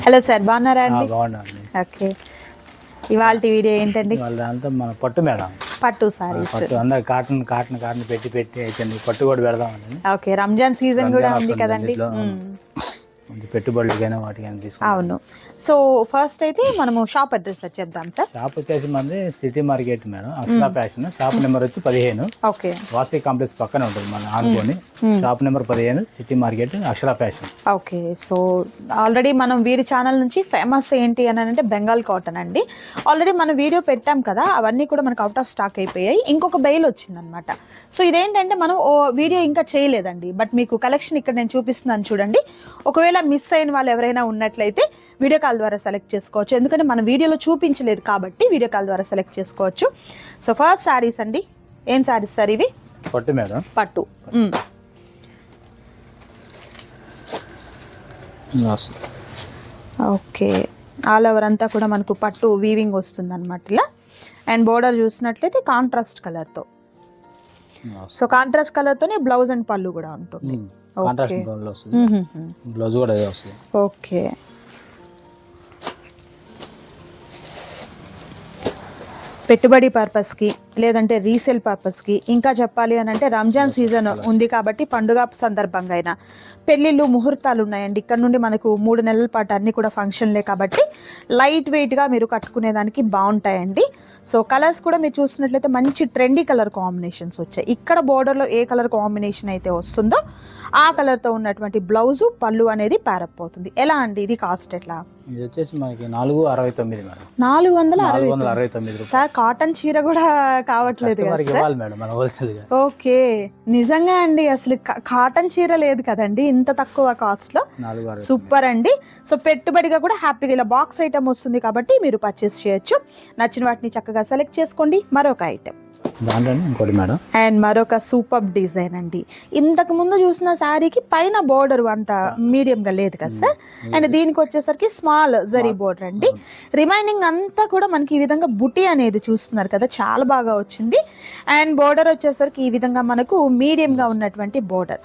Hello sir, బాగున్నారా అండి? బాగున్నాండి. ఓకే, ఇవాళ వీడియో ఏంటండి? వాళ్ళంతా మన పట్టు మేడం, పట్టు సారీస్. పట్టు అందరు కాటన్ కాటన్ కాటన్ పెట్టి పెట్టి అయితే పట్టు కూడా పెడదామని. ఓకే, రంజాన్ సీజన్ కూడా ఉంది కదండి. పెట్టుబడులకైనా వాటికైనా తీసుకుంటాం. అవును. సో ఫస్ట్ అయితే మనము షాప్ అడ్రస్ వచ్చేద్దాం సార్. షాప్ వచ్చేసి మంది సిటీ మార్కెట్ మేడం, అక్షరా ఫ్యాషన్. షాప్ నెంబర్ వచ్చి 15. ఓకే, వాసీ కాంప్లెక్స్ పక్కన ఉంటుంది మన ఆనుకొని. షాప్ నెంబర్ 15, సిటీ మార్కెట్, అక్షరా ఫ్యాషన్. ఓకే, సో ఆల్రెడీ మనం వీరి ఛానల్ నుంచి ఫేమస్ ఏంటి అని అంటే బెంగాల్ కాటన్ అండి. ఆల్రెడీ మనం వీడియో పెట్టాం కదా, అవన్నీ కూడా మనకు అవుట్ ఆఫ్ స్టాక్ అయిపోయాయి. ఇంకొక బెయిల్ వచ్చిందనమాట. సో ఇదేంటంటే మనం వీడియో ఇంకా చేయలేదండి, బట్ మీకు కలెక్షన్ ఇక్కడ నేను చూపిస్తున్నాను చూడండి. ఒకవేళ మిస్ అయిన వాళ్ళు ఎవరైనా ఉన్నట్లయితే వీడియో కాల్ ద్వారా సెలెక్ట్ చేసుకోవచ్చు, ఎందుకంటే మన వీడియోలో చూపించలేదు కాబట్టి వీడియో కాల్ ద్వారా సెలెక్ట్ చేసుకోవచ్చు. సో ఫస్ట్ శారీస్ అండి. ఏం శారీస్ సార్ ఇవి? పట్టు మేడం, పట్టు. ఓకే, ఆల్ ఓవర్ అంతా కూడా మనకు పట్టు వీవింగ్ వస్తుంది అనమాట ఇలా. అండ్ బోర్డర్ చూసినట్లయితే కాంట్రాస్ట్ కలర్తో. సో కాంట్రాస్ట్ కలర్తోనే బ్లౌజ్ అండ్ పళ్ళు కూడా ఉంటుంది. బ్లౌజ్ కూడా అదే వస్తుంది. ఓకే, పెట్టుబడి పర్పస్కి లేదంటే రీసేల్ పర్పస్కి, ఇంకా చెప్పాలి అని అంటే రంజాన్ సీజన్ ఉంది కాబట్టి పండుగ సందర్భంగా అయినా, పెళ్ళిళ్ళు ముహూర్తాలు ఉన్నాయండి. ఇక్కడ నుండి మనకు 3 నెలల పాటు అన్నీ కూడా ఫంక్షన్లే కాబట్టి లైట్ వెయిట్గా మీరు కట్టుకునేదానికి బాగుంటాయండి. సో కలర్స్ కూడా మీరు చూసినట్లయితే మంచి ట్రెండీ కలర్ కాంబినేషన్స్ వచ్చాయి. ఇక్కడ బోర్డర్లో ఏ కలర్ కాంబినేషన్ అయితే వస్తుందో ఆ కలర్తో ఉన్నటువంటి బ్లౌజు పళ్ళు అనేది ప్యారప్ అవుతుంది. ఎలా అండి ఇది కాస్ట్ ఎట్లా? ఇది వచ్చేసి మనకి 469 మేడం. 469 సార్. కాటన్ చీర కూడా కావట్లేదు మేడం. ఓకే, నిజంగా అండి, అసలు కాటన్ చీర లేదు కదండి ఇంత తక్కువ కాస్ట్ లో. సూపర్ అండి. సో పెట్టుబడిగా కూడా హ్యాపీగా ఇలా బాక్స్ ఐటమ్ వస్తుంది కాబట్టి మీరు పర్చేస్ చేయొచ్చు. నచ్చిన వాటిని చక్కగా సెలెక్ట్ చేసుకోండి. మరొక ఐటమ్ ఇంకోటి మేడం, అండ్ మరొక సూపర్ డిజైన్ అండి. ఇంతకు ముందు చూసిన శారీకి పైన బోర్డర్ అంత మీడియం గా లేదు కదా సార్, అండ్ దీనికి వచ్చేసరికి స్మాల్ జరీ బోర్డర్ అండి. రిమైనింగ్ అంతా కూడా మనకి ఈ విధంగా బుటీ అనేది చూస్తున్నారు కదా, చాలా బాగా వచ్చింది. అండ్ బోర్డర్ వచ్చేసరికి ఈ విధంగా మనకు మీడియం గా ఉన్నటువంటి బోర్డర్.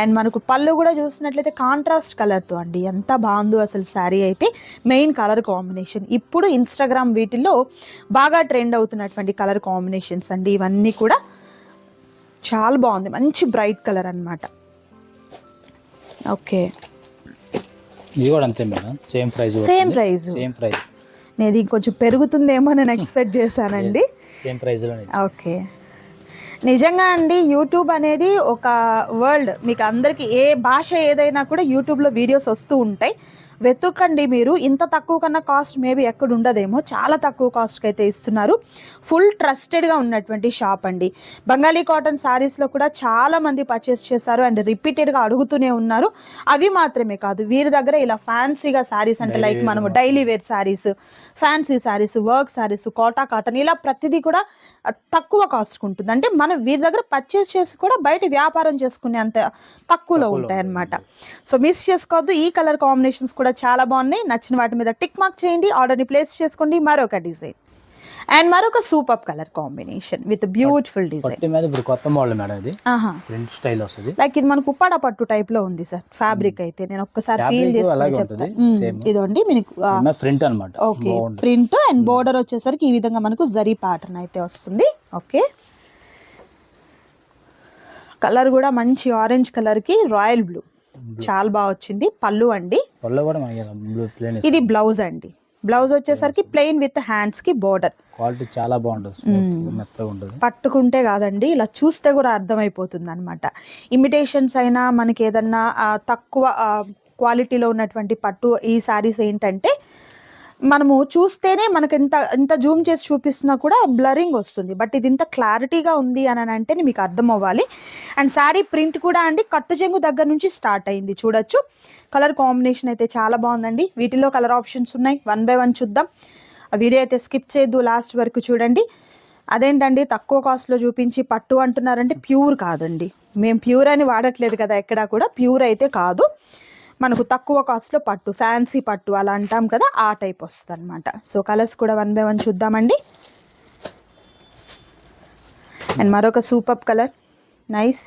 అండ్ మనకు పళ్ళు కూడా చూసినట్లయితే కాంట్రాస్ట్ కలర్ తో అండి. ఎంత బాగుందో అసలు శారీ అయితే. మెయిన్ కలర్ కాంబినేషన్ ఇప్పుడు ఇన్స్టాగ్రామ్ వీటిల్లో బాగా ట్రెండ్ అవుతున్నటువంటి కలర్ కాంబినేషన్స్ అండి. ఇవన్నీ కూడా చాలా బాగుంది, మంచి బ్రైట్ కలర్ అన్నమాట. ఓకే, ఇది కూడా అంతే మేడం, సేమ్ ప్రైస్. నేను ఇంకొంచెం పెరుగుతుందేమో నేను ఎక్స్పెక్ట్ చేశానండి. సేమ్ ప్రైస్ లోనే. ఓకే, నిజంగా అండి యూట్యూబ్ అనేది ఒక వరల్డ్. మీకు అందరికీ ఏ భాష ఏదైనా కూడా యూట్యూబ్లో వీడియోస్ వస్తూ ఉంటాయి. వెతుక్కండి మీరు. ఇంత తక్కువ కన్నా కాస్ట్ మేబీ ఎక్కడ ఉండదేమో, చాలా తక్కువ కాస్ట్కి అయితే ఇస్తున్నారు. ఫుల్ ట్రస్టెడ్గా ఉన్నటువంటి షాప్ అండి. బెంగాలీ కాటన్ శారీస్లో కూడా చాలా మంది పర్చేస్ చేశారు అండ్ రిపీటెడ్గా అడుగుతూనే ఉన్నారు. అవి మాత్రమే కాదు, వీరి దగ్గర ఇలా ఫ్యాన్సీగా శారీస్ అంటే లైక్ మనము daily wear saris, fancy saris, work saris, Kota cotton ఇలా ప్రతిదీ కూడా తక్కువ కాస్ట్కి ఉంటుంది. అంటే మనం వీరి దగ్గర పర్చేస్ చేసి కూడా బయట వ్యాపారం చేసుకునే అంత తక్కువలో ఉంటాయి అన్నమాట. సో మిస్ చేసుకోవద్దు. ఈ కలర్ కాంబినేషన్స్ కూడా చాలా బాగున్నాయి. నచ్చిన వాటి మీద టిక్ మార్క్ చేయండి, ఆర్డర్ని ప్లేస్ చేసుకోండి. మరొక డిజైన్ అండ్ మరొక super colour combination with beautiful design. ఇప్పుడు కొత్త మోడల్ మేడం, ఇది ప్రింట్ స్టైల్ వస్తుంది. లైక్ ఇది మనకు ఉప్పాడ పట్టు టైప్ లో ఉంది సార్. ఫ్యాబ్రిక్ అయితే నేను ఒక్కసారి ఫీల్ చేస్తాను. ఇదండి మీకు ప్రింట్ అన్నమాట. ఓకే, ప్రింట్ అండ్ బోర్డర్ వచ్చేసరికి ఈ విధంగా మనకు జరీ ప్యాటర్న్ అయితే వస్తుంది. ఓకే, కలర్ కూడా మంచి ఆరెంజ్ కలర్ కి రాయల్ బ్లూ చాలా బాగా వచ్చింది. పళ్ళు అండి, ఇది బ్లౌజ్ అండి. బ్లౌజ్ వచ్చేసరికి ప్లెయిన్ విత్ హ్యాండ్స్ కి బోర్డర్. క్వాలిటీ చాలా బాగుంటుంది, మెత్తగా ఉంటుంది. పట్టుకుంటే కాదండి, ఇలా చూస్తే కూడా అర్థమైపోతుంది అనమాట. ఇమిటేషన్స్ అయినా మనకి ఏదన్నా తక్కువ క్వాలిటీలో ఉన్నటువంటి పట్టు ఈ శారీస్ ఏంటంటే మనము చూస్తేనే మనకు ఇంత జూమ్ చేసి చూపిస్తున్నా కూడా బ్లరింగ్ వస్తుంది. బట్ ఇది ఇంత క్లారిటీగా ఉంది అని అంటే మీకు అర్థం అవ్వాలి. అండ్ శారీ ప్రింట్ కూడా అండి కట్టు చెంగు దగ్గర నుంచి స్టార్ట్ అయింది చూడొచ్చు. కలర్ కాంబినేషన్ అయితే చాలా బాగుందండి. వీటిలో కలర్ ఆప్షన్స్ ఉన్నాయి, 1 by 1 చూద్దాం. ఆ వీడియో అయితే స్కిప్ చేయొద్దు, లాస్ట్ వరకు చూడండి. అదేంటండి తక్కువ కాస్ట్లో చూపించి పట్టు అంటున్నారంటే ప్యూర్ కాదండి. మేము ప్యూర్ అని వాడట్లేదు కదా, ఎక్కడా కూడా ప్యూర్ అయితే కాదు. మనకు తక్కువ కాస్ట్లో పట్టు, ఫ్యాన్సీ పట్టు అలా అంటాం కదా, ఆ టైప్ వస్తుంది అనమాట. సో కలర్స్ కూడా 1 by 1 చూద్దామండి. అండ్ మరొక super colour, nice.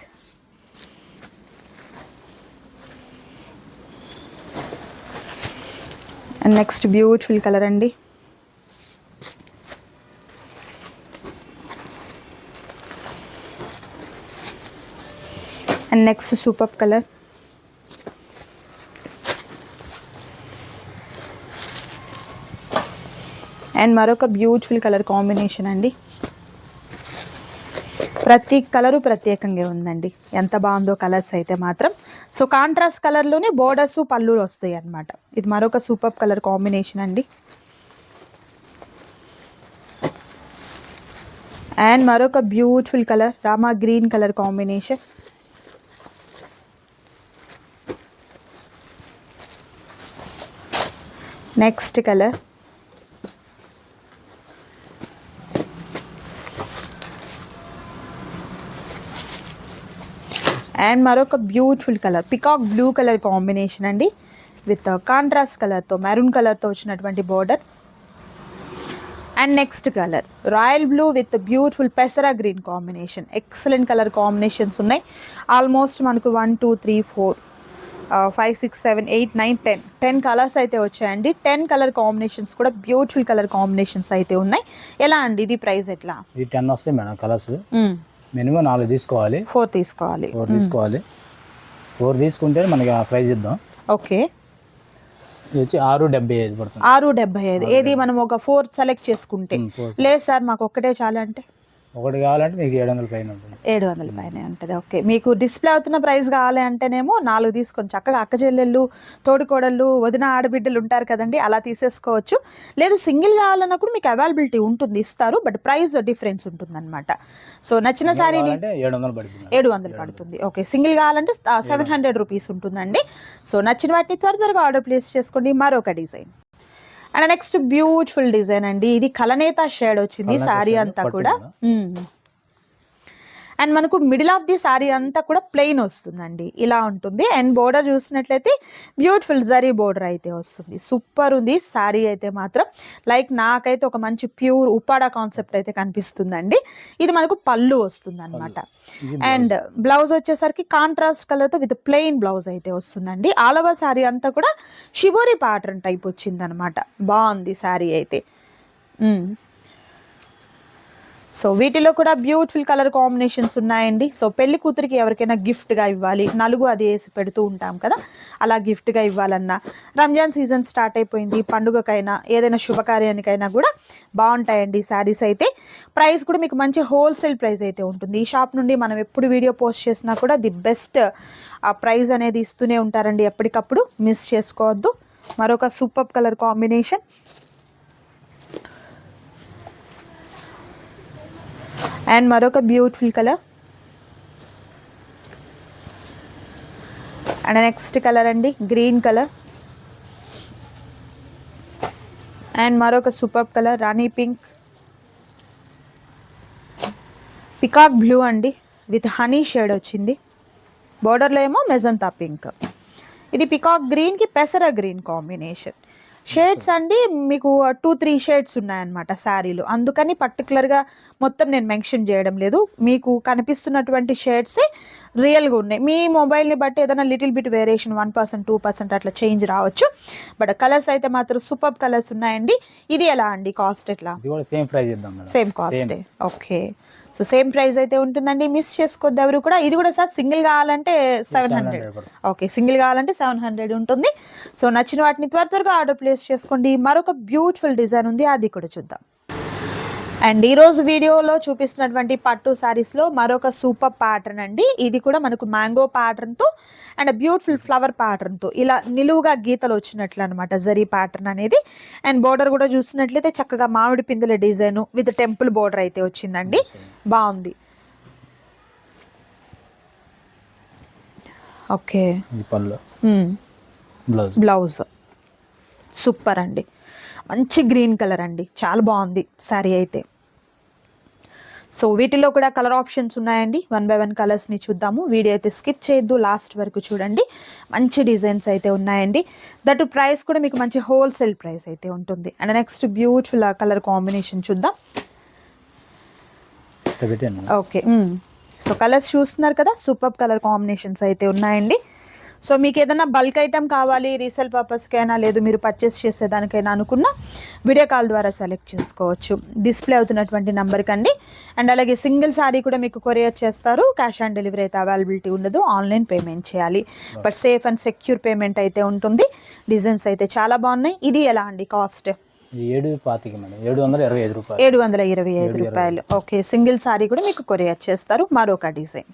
And next beautiful colour అండి. And next super colour. And మరొక బ్యూటిఫుల్ కలర్ కాంబినేషన్ అండి. ప్రతి కలరు ప్రత్యేకంగా ఉందండి, ఎంత బాగుందో కలర్స్ అయితే మాత్రం. సో కాంట్రాస్ట్ కలర్లోనే బోర్డర్స్ పళ్ళులు వస్తాయి అన్నమాట. ఇది మరొక సూపర్ కలర్ కాంబినేషన్ అండి. అండ్ మరొక beautiful colour Rama green colour combination. Next colour and మరొక beautiful colour peacock blue colour combination అండి, విత్ కాంట్రాస్ట్ కలర్తో మెరూన్ కలర్తో వచ్చినటువంటి border. And next colour royal blue with beautiful పెసరా green combination. Excellent colour combinations ఉన్నాయి. Almost మనకు 1 2 3 4 5 6 7 8 9 10 colours అయితే వచ్చాయండి. 10 కలర్ కాంబినేషన్స్ కూడా బ్యూటిఫుల్ కలర్ కాంబినేషన్స్ అయితే ఉన్నాయి. ఎలా అండి ఇది ప్రైస్ ఎట్లా? ఇది 10 వస్తాయి మేడం కలర్స్. మినిమం 4 తీసుకోవాలి, 4 తీసుకోవాలి. 4 తీసుకుంటే మనకి ఆ ప్రైస్ ఇద్దాం. ఓకే, ఇది వచ్చి 6.75 పడుతుంది. 6.75. ఏది మనం ఒక 4 సెలెక్ట్ చేసుకుంటే? లేదు సార్ మాకు ఒక్కటే చాలా అంటే ఒకటి కావాలంటే మీకు 700 పైన ఉంటుంది. 700 పైన ఉంటుంది. ఓకే, మీకు డిస్ప్లే అవుతున్న ప్రైస్ కావాలి అంటేనేమో 4 తీసుకొని చక్కగా అక్క చెల్లెళ్ళు, తోడుకోడళ్ళు, వదిన ఆడబిడ్డలు ఉంటారు కదండి, అలా తీసేసుకోవచ్చు. లేదు సింగిల్ కావాలన్నప్పుడు మీకు అవైలబిలిటీ ఉంటుంది, ఇస్తారు, బట్ ప్రైస్ డిఫరెన్స్ ఉంటుంది అనమాట. సో నచ్చిన శారీని 700 పడుతుంది. ఓకే, సింగిల్ కావాలంటే 700 రూపీస్ ఉంటుందండి. సో నచ్చిన వాటిని త్వరగా ఆర్డర్ ప్లేస్ చేసుకోండి. మరొక design and next beautiful design అండి. ఇది కలనేత షేడ్ వచ్చింది శారీ అంతా కూడా. అండ్ మనకు మిడిల్ ఆఫ్ ది శారీ అంతా కూడా ప్లెయిన్ వస్తుందండి, ఇలా ఉంటుంది. అండ్ బోర్డర్ చూసినట్లయితే బ్యూటిఫుల్ జరీ బోర్డర్ అయితే వస్తుంది. సూపర్ ఉంది శారీ అయితే మాత్రం. లైక్ నాకైతే ఒక మంచి ప్యూర్ ఉప్పాడా కాన్సెప్ట్ అయితే కనిపిస్తుందండి. ఇది మనకు పళ్ళు వస్తుంది అనమాట. అండ్ బ్లౌజ్ వచ్చేసరికి కాంట్రాస్ట్ కలర్తో విత్ ప్లెయిన్ బ్లౌజ్ అయితే వస్తుందండి. ఆల్ ఓవర్ శారీ అంతా కూడా షిబోరి ప్యాటర్న్ టైప్ వచ్చింది అనమాట. బాగుంది శారీ అయితే. సో వీటిలో కూడా బ్యూటిఫుల్ కలర్ కాంబినేషన్స్ ఉన్నాయండి. సో పెళ్లి కూతురికి ఎవరికైనా గిఫ్ట్గా ఇవ్వాలి, నలుగు అది వేసి పెడుతూ ఉంటాం కదా, అలా గిఫ్ట్గా ఇవ్వాలన్నా, రంజాన్ సీజన్ స్టార్ట్ అయిపోయింది, పండుగకైనా ఏదైనా శుభకార్యానికైనా కూడా బాగుంటాయండి శారీస్ అయితే. ప్రైస్ కూడా మీకు మంచి హోల్సేల్ ప్రైస్ అయితే ఉంటుంది. ఈ షాప్ నుండి మనం ఎప్పుడు వీడియో పోస్ట్ చేసినా కూడా ది బెస్ట్ ఆ ప్రైస్ అనేది ఇస్తూనే ఉంటారండి, ఎప్పటికప్పుడు మిస్ చేసుకోవద్దు. మరొక సూపర్ కలర్ కాంబినేషన్ అండ్ మరొక beautiful colour and next colour అండి గ్రీన్ కలర్ అండ్ మరొక సూపర్ కలర్ రాణి పింక్, పికాక్ బ్లూ అండి విత్ హనీ షేడ్ వచ్చింది. బోర్డర్లో ఏమో మెజంతా పింక్. ఇది పికాక్ గ్రీన్కి పెసర గ్రీన్ కాంబినేషన్. షేడ్స్ అండి మీకు 2-3 షేడ్స్ ఉన్నాయన్నమాట శారీలు, అందుకని పర్టికులర్గా మొత్తం నేను మెన్షన్ చేయడం లేదు. మీకు కనిపిస్తున్నటువంటి షేడ్సే రియల్గా ఉన్నాయి. మీ మొబైల్ని బట్టి ఏదైనా లిటిల్ బిట్ వేరియేషన్ 1% 2% అట్లా చేంజ్ రావచ్చు, బట్ కలర్స్ అయితే మాత్రం సూపర్ కలర్స్ ఉన్నాయండి. ఇది ఎలా అండి కాస్ట్ ఎట్లా? సేమ్ ప్రైస్ ఇద్దాం. సేమ్ కాస్టే. ఓకే, సో సేమ్ ప్రైస్ అయితే ఉంటుందండి, మిస్ చేసుకోవద్దు ఎవరు కూడా. ఇది కూడా సార్ సింగిల్ కావాలంటే 700. ఓకే, సింగిల్ కావాలంటే 700 ఉంటుంది. సో నచ్చిన వాటిని త్వరగా ఆర్డర్ ప్లేస్ చేసుకోండి. మరొక బ్యూటిఫుల్ డిజైన్ ఉంది, అది కూడా చూద్దాం. అండ్ ఈరోజు వీడియోలో చూపిస్తున్నటువంటి పట్టు శారీస్లో మరొక సూపర్ ప్యాటర్న్ అండి. ఇది కూడా మనకు మ్యాంగో ప్యాటర్న్తో అండ్ బ్యూటిఫుల్ ఫ్లవర్ ప్యాటర్న్తో ఇలా నిలువుగా గీతలు వచ్చినట్లు అనమాట జరీ ప్యాటర్న్ అనేది. అండ్ బోర్డర్ కూడా చూసినట్లయితే చక్కగా మామిడి పిందెల డిజైన్ విత్ టెంపుల్ బోర్డర్ అయితే వచ్చిందండి, బాగుంది. ఓకే, బ్లౌజ్ సూపర్ అండి, మంచి గ్రీన్ కలర్ అండి, చాలా బాగుంది శారీ అయితే. సో వీటిలో కూడా కలర్ ఆప్షన్స్ ఉన్నాయండి. 1 by 1 కలర్స్ని చూద్దాము. వీడియో అయితే స్కిప్ చేయొద్దు, లాస్ట్ వరకు చూడండి. మంచి డిజైన్స్ అయితే ఉన్నాయండి. దట్ ప్రైస్ కూడా మీకు మంచి హోల్సేల్ ప్రైస్ అయితే ఉంటుంది. And next beautiful colour combination చూద్దాం. ఓకే, సో కలర్స్ చూస్తున్నారు కదా, సూపర్ కలర్ కాంబినేషన్స్ అయితే ఉన్నాయండి. సో మీకు ఏదైనా బల్క్ ఐటమ్ కావాలి రీసేల్ పర్పస్కైనా లేదు మీరు పర్చేస్ చేసేదానికైనా అనుకున్న వీడియో కాల్ ద్వారా సెలెక్ట్ చేసుకోవచ్చు. డిస్ప్లే అవుతున్నటువంటి నెంబర్కి అండి. అండ్ అలాగే సింగిల్ శారీ కూడా మీకు కొరియర్ చేస్తారు. క్యాష్ ఆన్ డెలివరీ అయితే అవైలబిలిటీ ఉండదు, ఆన్లైన్ పేమెంట్ చేయాలి. But safe and secure payment అయితే ఉంటుంది. డిజైన్స్ అయితే చాలా బాగున్నాయి. ఇది ఎలా అండి కాస్ట్? 725 రూపాయలు. ఓకే, సింగిల్ శారీ కూడా మీకు కొరియర్ చేస్తారు. మరొక డిజైన్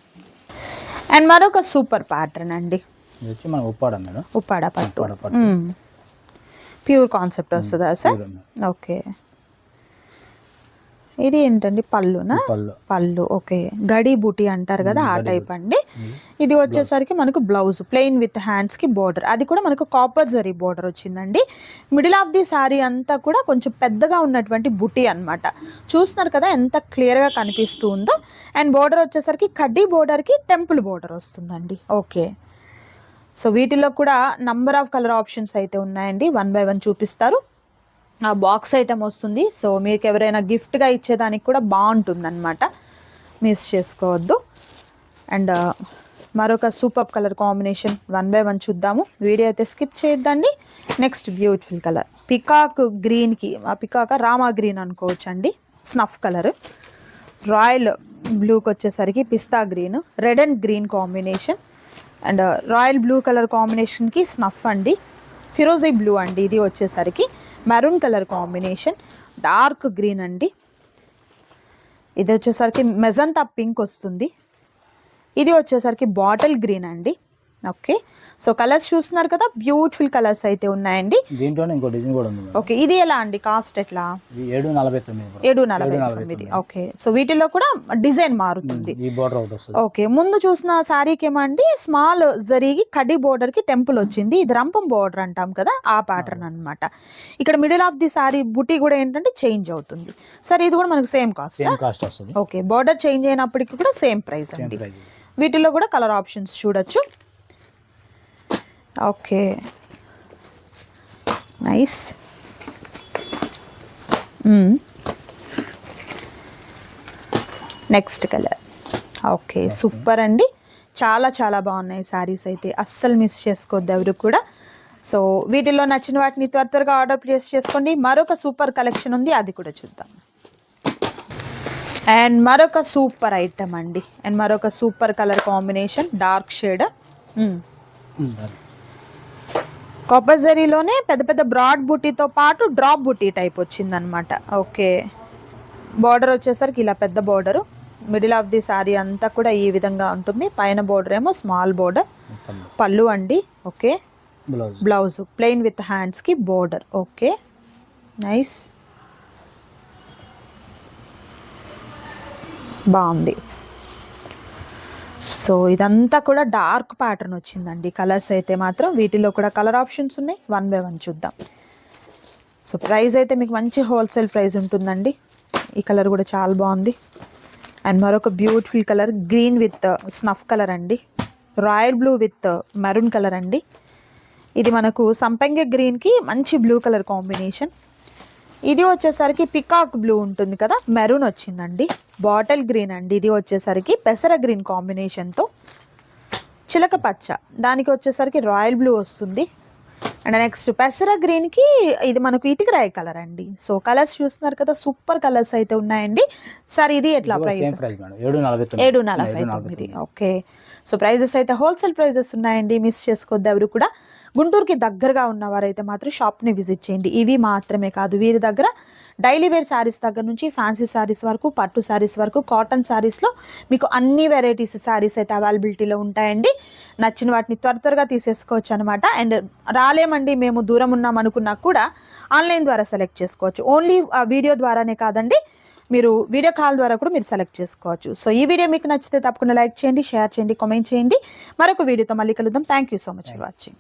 అండ్ మరొక సూపర్ ప్యాటర్న్ అండి. ఉప్పాడ పట్టు ప్యూర్ కాన్సెప్ట్ వస్తుందా సార్? ఓకే, ఇది ఏంటండి పళ్ళునా? పళ్ళు. ఓకే, గడి బూటీ అంటారు కదా ఆ టైప్ అండి. ఇది వచ్చేసరికి మనకు బ్లౌజ్ ప్లెయిన్ విత్ హ్యాండ్స్ కి బోర్డర్, అది కూడా మనకు కాపర్ జరీ బోర్డర్ వచ్చిందండి. మిడిల్ ఆఫ్ ది శారీ అంతా కూడా కొంచెం పెద్దగా ఉన్నటువంటి బుటీ అన్నమాట. చూస్తున్నారు కదా ఎంత క్లియర్ గా కనిపిస్తూ ఉందో. అండ్ బోర్డర్ వచ్చేసరికి కడ్డీ బోర్డర్ కి టెంపుల్ బోర్డర్ వస్తుందండి. ఓకే, సో వీటిలో కూడా నంబర్ ఆఫ్ కలర్ ఆప్షన్స్ అయితే ఉన్నాయండి. 1 by 1 చూపిస్తారు. బాక్స్ ఐటమ్ వస్తుంది. సో మీకు ఎవరైనా గిఫ్ట్గా ఇచ్చేదానికి కూడా బాగుంటుంది అనమాట, మిస్ చేసుకోవద్దు. అండ్ మరొక సూపర్ కలర్ కాంబినేషన్ 1 by 1 చూద్దాము. వీడియో అయితే స్కిప్ చేయొద్దండి. నెక్స్ట్ బ్యూటిఫుల్ కలర్ పికాక్ గ్రీన్కి, పికాక్ రామా గ్రీన్ అనుకోవచ్చు అండి, స్నఫ్ కలర్. రాయల్ బ్లూకి వచ్చేసరికి pista green, red and green combination. And royal blue colour కాంబినేషన్కి స్నఫ్ అండి. ఫిరోజీ బ్లూ అండి. ఇది వచ్చేసరికి maroon colour combination, dark green అండి. ఇది వచ్చేసరికి మెజంతా పింక్ వస్తుంది. ఇది వచ్చేసరికి బాటిల్ గ్రీన్ అండి. ఓకే, సో కలర్స్ చూస్తున్నారు కదా, బ్యూటిఫుల్ కలర్స్ అయితే ఉన్నాయండి. దీంట్లోనే ఇంకో డిజైన్ కూడా ఉంది. ఓకే, ఇది ఎలా అండి కాస్ట్ ఎట్లా? 749. ఓకే, సో వీటిలో కూడా డిజైన్ మారుతుంది. ఓకే, ముందు చూసిన శారీకి ఏమండి స్మాల్ జరిగి కడ్డీ బోర్డర్ కి టెంపుల్ వచ్చింది. ఇది రంపం బోర్డర్ అంటాం కదా ఆ ప్యాటర్న్ అన్నమాట. ఇక్కడ మిడిల్ ఆఫ్ ది శారీ బుటీ కూడా ఏంటంటే చేంజ్ అవుతుంది. సరే, ఇది కూడా మనకు సేమ్ కాస్ట్ వస్తుంది. ఓకే, బోర్డర్ చేంజ్ అయినప్పటికీ కూడా సేమ్ ప్రైస్ అండి. వీటిలో కూడా కలర్ ఆప్షన్స్ చూడొచ్చు. Okay, nice. Next colour. Okay, super అండి. చాలా చాలా బాగున్నాయి శారీస్ అయితే, అస్సలు మిస్ చేసుకోవద్దు ఎవరు కూడా. సో వీటిల్లో నచ్చిన వాటిని త్వరగా ఆర్డర్ ప్లేస్ చేసుకోండి. మరొక సూపర్ కలెక్షన్ ఉంది, అది కూడా చూద్దాం. అండ్ మరొక సూపర్ ఐటమ్ అండి. అండ్ మరొక super colour combination, dark shade. Copper జరీలోనే పెద్ద పెద్ద బ్రాడ్ బుటీతో పాటు డ్రాప్ బుటీ టైప్ వచ్చిందనమాట. ఓకే, బార్డర్ వచ్చేసరికి ఇలా పెద్ద border. Middle of the sari అంతా కూడా ఈ విధంగా ఉంటుంది. పైన బార్డర్ ఏమో స్మాల్ బార్డర్. పళ్ళు అండి. ఓకే, బ్లౌజ్ ప్లెయిన్ విత్ హ్యాండ్స్కి బార్డర్. ఓకే, నైస్, బాగుంది. సో ఇదంతా కూడా డార్క్ ప్యాటర్న్ వచ్చిందండి. కలర్స్ అయితే మాత్రం వీటిలో కూడా కలర్ ఆప్షన్స్ ఉన్నాయి. 1 by 1 చూద్దాం. సో ప్రైస్ అయితే మీకు మంచి హోల్సేల్ ప్రైస్ ఉంటుందండి. ఈ కలర్ కూడా చాలా బాగుంది. అండ్ మరొక beautiful colour green with snuff colour అండి. Royal blue with maroon colour అండి. ఇది మనకు సంపంగి గ్రీన్కి మంచి బ్లూ కలర్ కాంబినేషన్. ఇది వచ్చేసరికి పికాక్ బ్లూ ఉంటుంది కదా, మెరూన్ వచ్చిందండి. బాటిల్ గ్రీన్ అండి. ఇది వచ్చేసరికి పెసర గ్రీన్ కాంబినేషన్తో చిలక పచ్చ, దానికి వచ్చేసరికి రాయల్ బ్లూ వస్తుంది. అండ్ నెక్స్ట్ పెసర గ్రీన్కి ఇది మనకు ఇటుకరాయ కలర్ అండి. సో కలర్స్ చూస్తున్నారు కదా, సూపర్ కలర్స్ అయితే ఉన్నాయండి. సార్ ఇది ఎట్లా ప్రైస్? 749. ఓకే, సో ప్రైజెస్ అయితే హోల్సేల్ ప్రైజెస్ ఉన్నాయండి, మిస్ చేసుకోవద్దు ఎవరు కూడా. గుంటూరుకి దగ్గరగా ఉన్నవారైతే మాత్రం షాప్ని విజిట్ చేయండి. ఇవి మాత్రమే కాదు, వీరి దగ్గర డైలీ వేర్ శారీస్ దగ్గర నుంచి ఫ్యాన్సీ శారీస్ వరకు, పట్టు శారీస్ వరకు, కాటన్ శారీస్లో మీకు అన్ని వెరైటీస్ శారీస్ అయితే అవైలబిలిటీలో ఉంటాయండి. నచ్చిన వాటిని త్వరగా తీసేసుకోవచ్చు అనమాట. అండ్ రాలేమండి మేము దూరం ఉన్నాం అనుకున్నా కూడా ఆన్లైన్ ద్వారా సెలెక్ట్ చేసుకోవచ్చు. ఓన్లీ వీడియో ద్వారానే కాదండి, మీరు వీడియో కాల్ ద్వారా కూడా మీరు సెలెక్ట్ చేసుకోవచ్చు. సో ఈ వీడియో మీకు నచ్చితే తప్పకుండా లైక్ చేయండి, షేర్ చేయండి, కామెంట్ చేయండి. మరొక వీడియోతో మళ్ళీ కలుద్దాం. Thank you so much for watching.